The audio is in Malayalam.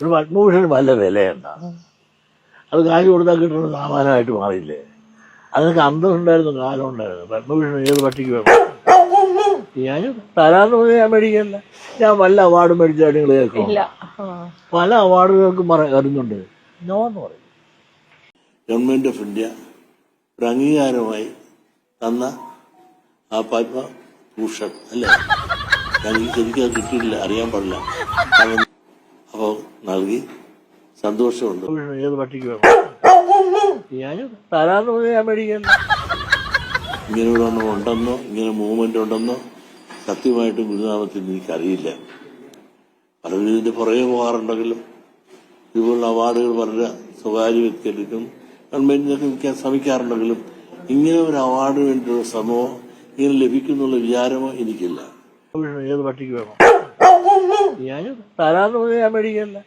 ഒരു പത്മഭൂഷണ് വല്ല വിലയുണ്ടാകും. അത് കാശ് കൊടുത്താൽ കിട്ടുന്ന സാമാനമായിട്ട് മാറിയില്ലേ? അതിനൊക്കെ അന്തം ഉണ്ടായിരുന്നു, കാലം ഉണ്ടായിരുന്നു. പത്മഭൂഷൺ ഏത് പട്ടിക്ക് വേണം? ഞാൻ തരാന്ന് പറഞ്ഞാൽ ഞാൻ മേടിക്കല്ല. ഞാൻ വല്ല അവാർഡ് മേടിച്ചാൽ നിങ്ങൾ കേൾക്കും. പല അവാർഡുകൾക്കും വരുന്നുണ്ട്. നോ എന്ന് പറയും. ഗവൺമെന്റ് ഓഫ് ഇന്ത്യ ഒരു അംഗീകാരമായി തന്ന ആ പത്മഭൂഷൺ അല്ലേ, എനിക്ക് ശരിക്കും അത് കിട്ടിയിട്ടില്ല, അറിയാൻ പാടില്ല. അപ്പോൾ നൽകി, സന്തോഷമുണ്ട്. ഏത് പട്ടിക്ക് വേണം? ഞാൻ തരാന്ന് പറഞ്ഞാൽ ഞാൻ മേടിക്കല്ല. ഇങ്ങനെ ഒരു എണ്ണം ഉണ്ടെന്നോ ഇങ്ങനെ മൂവ്മെന്റ് ഉണ്ടെന്നോ സത്യമായിട്ടും ഗുരുനാമത്തിൽ എനിക്കറിയില്ല. പലരും ഇതിന്റെ പുറകെ പോകാറുണ്ടെങ്കിലും ഇതുപോലുള്ള അവാർഡുകൾ വളരെ സ്വകാര്യ വ്യക്തികൾക്കും ഗവൺമെന്റിനൊക്കെ വിൽക്കാൻ ശ്രമിക്കാറുണ്ടെങ്കിലും ഇങ്ങനെ ഒരു അവാർഡിന് വേണ്ടിയുള്ള ശ്രമമോ ഇങ്ങനെ ലഭിക്കുന്നുള്ള വിചാരമോ എനിക്കില്ല. ഏത് പട്ടിക്ക് വേണം? ഞാൻ തരാന്ന് പറഞ്ഞാൽ ഞാൻ മേടിക്കല്ല.